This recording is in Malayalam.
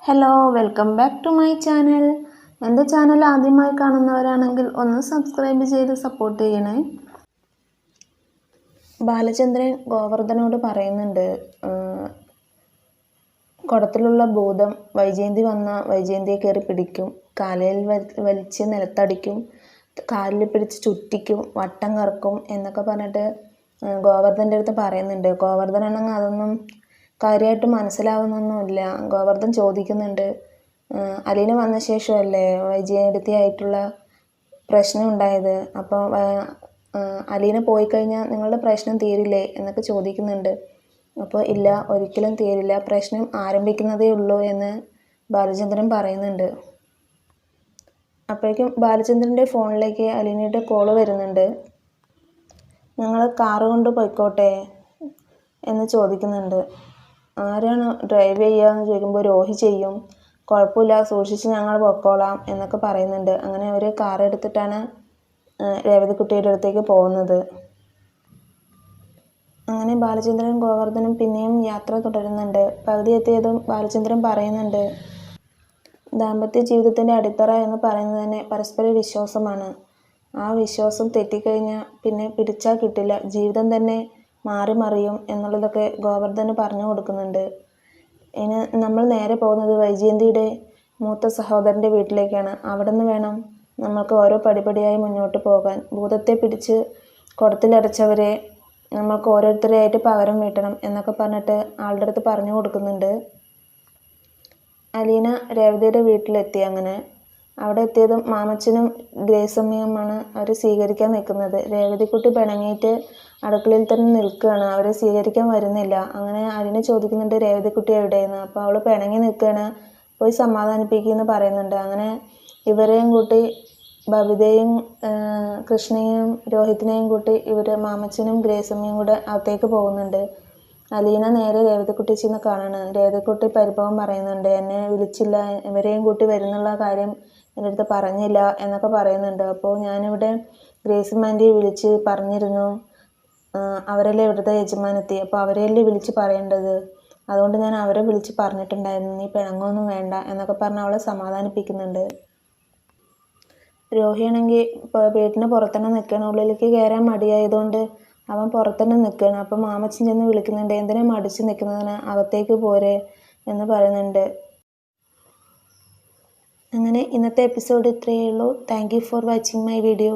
Hello, welcome back to my channel. എൻ്റെ ചാനൽ ആദ്യമായി കാണുന്നവരാണെങ്കിൽ ഒന്ന് സബ്സ്ക്രൈബ് ചെയ്ത് സപ്പോർട്ട് ചെയ്യണേ. ബാലചന്ദ്രൻ ഗോവർദ്ധനോട് പറയുന്നുണ്ട്, കുടത്തിലുള്ള ഭൂതം വൈജയന്തി വന്ന വൈജയന്തിയെ കയറി പിടിക്കും, കാലയിൽ വലിച്ച് നിലത്തടിക്കും, കാലിൽ പിടിച്ച് ചുറ്റിക്കും, വട്ടം കറക്കും എന്നൊക്കെ പറഞ്ഞിട്ട് ഗോവർദ്ധൻ്റെ അടുത്ത് പറയുന്നുണ്ട്. ഗോവർദ്ധനാണെങ്കിൽ അതൊന്നും കാര്യമായിട്ട് മനസ്സിലാവുന്നൊന്നുമില്ല. ഗോവർദ്ധൻ ചോദിക്കുന്നുണ്ട്, അലീന വന്ന ശേഷമല്ലേ വൈജയന്തിയായിട്ടുള്ള പ്രശ്നം ഉണ്ടായത്, അപ്പോൾ അലീന പോയി കഴിഞ്ഞാൽ നിങ്ങളുടെ പ്രശ്നം തീരില്ലേ എന്നൊക്കെ ചോദിക്കുന്നുണ്ട്. അപ്പോൾ ഇല്ല, ഒരിക്കലും തീരില്ല, പ്രശ്നം ആരംഭിക്കുന്നതേ ഉള്ളൂ എന്ന് ബാലചന്ദ്രൻ പറയുന്നുണ്ട്. അപ്പോഴേക്കും ബാലചന്ദ്രൻ്റെ ഫോണിലേക്ക് അലീനയുടെ കോള് വരുന്നുണ്ട്. ഞങ്ങൾ കാറ് കൊണ്ട് പോയിക്കോട്ടെ എന്ന് ചോദിക്കുന്നുണ്ട്. ആരാണ് ഡ്രൈവ് ചെയ്യുക എന്ന് ചോദിക്കുമ്പോൾ രോഹി ചെയ്യും, കുഴപ്പമില്ല, സൂക്ഷിച്ച് ഞങ്ങൾ പൊക്കോളാം എന്നൊക്കെ പറയുന്നുണ്ട്. അങ്ങനെ അവർ കാർ എടുത്തിട്ടാണ് രേവതിക്കുട്ടിയുടെ അടുത്തേക്ക് പോകുന്നത്. അങ്ങനെ ബാലചന്ദ്രനും ഗോവർദ്ധനും പിന്നെയും യാത്ര തുടരുന്നുണ്ട്. പകുതി എത്തിയതും ബാലചന്ദ്രൻ പറയുന്നുണ്ട്, ദാമ്പത്യ ജീവിതത്തിൻ്റെ അടിത്തറ എന്ന് പറയുന്നത് തന്നെ പരസ്പര വിശ്വാസമാണ്. ആ വിശ്വാസം തെറ്റിക്കഴിഞ്ഞാൽ പിന്നെ പിടിച്ചാൽ കിട്ടില്ല, ജീവിതം തന്നെ മാറി മറിയും എന്നുള്ളതൊക്കെ ഗോവർദ്ധന് പറഞ്ഞു കൊടുക്കുന്നുണ്ട്. ഇനി നമ്മൾ നേരെ പോകുന്നത് വൈജയന്തിയുടെ മൂത്ത സഹോദരൻ്റെ വീട്ടിലേക്കാണ്. അവിടെ നിന്ന് വേണം നമ്മൾക്ക് ഓരോ പടിപടിയായി മുന്നോട്ട് പോകാൻ. ഭൂതത്തെ പിടിച്ച് കുടത്തിലടച്ചവരെ നമ്മൾക്ക് ഓരോരുത്തരെയായിട്ട് പകരം വീട്ടണം എന്നൊക്കെ പറഞ്ഞിട്ട് ആളുടെ അടുത്ത് പറഞ്ഞു കൊടുക്കുന്നുണ്ട്. അലീന രേവതിയുടെ വീട്ടിലെത്തി. അങ്ങനെ അവിടെ എത്തിയതും മാമച്ചനും ഗ്രേസമ്മയുമാണ് അവരെ സ്വീകരിക്കാൻ നിൽക്കുന്നത്. രേവതിക്കുട്ടി പിണങ്ങിയിട്ട് അടുക്കളയിൽ തന്നെ നിൽക്കുകയാണ്, അവരെ സ്വീകരിക്കാൻ വരുന്നില്ല. അങ്ങനെ അലീന ചോദിക്കുന്നുണ്ട്, രേവതിക്കുട്ടി എവിടെയെന്ന്. അപ്പോൾ അവൾ പിണങ്ങി നിൽക്കുകയാണ്, പോയി സമാധാനിപ്പിക്കുമെന്ന് പറയുന്നുണ്ട്. അങ്ങനെ ഇവരെയും കൂട്ടി ബബിതയും കൃഷ്ണയും രോഹിത്തിനെയും കൂട്ടി ഇവർ മാമച്ചനും ഗ്രേസമ്മയും കൂടെ അകത്തേക്ക് പോകുന്നുണ്ട്. അലീന നേരെ രേവതിക്കുട്ടി ചെന്ന് കാണാണ്. രേവതിക്കുട്ടി പരിഭവം പറയുന്നുണ്ട്, എന്നെ വിളിച്ചില്ല, ഇവരെയും കൂട്ടി വരുന്നുള്ള കാര്യം എൻ്റെ അടുത്ത് പറഞ്ഞില്ല എന്നൊക്കെ പറയുന്നുണ്ട്. അപ്പോൾ ഞാനിവിടെ ഗ്രേസമ്മാൻ്റിയെ വിളിച്ച് പറഞ്ഞിരുന്നു, അവരല്ലേ ഇവിടുത്തെ യജമാനത്തി, അപ്പോൾ അവരെയല്ലേ വിളിച്ച് പറയേണ്ടത്, അതുകൊണ്ട് ഞാൻ അവരെ വിളിച്ച് പറഞ്ഞിട്ടുണ്ടായിരുന്നു, നീ പിണങ്ങൊന്നും വേണ്ട എന്നൊക്കെ പറഞ്ഞ് അവളെ സമാധാനിപ്പിക്കുന്നുണ്ട്. രോഹിയാണെങ്കിൽ വീട്ടിന് പുറത്തന്നെ നിൽക്കുകയാണ്. ഉള്ളിലേക്ക് കയറാൻ മടിയായതുകൊണ്ട് അവൻ പുറത്തന്നെ നിൽക്കുകയാണ്. അപ്പോൾ മാമച്ചൻ ചെന്ന് വിളിക്കുന്നുണ്ട്, എന്തിനാ മടിച്ച് നിൽക്കുന്നതിന്, അകത്തേക്ക് പോരെ എന്ന് പറയുന്നുണ്ട്. അങ്ങനെ ഇന്നത്തെ എപ്പിസോഡ് ഇത്രയേ ഉള്ളൂ. Thank you for watching my video.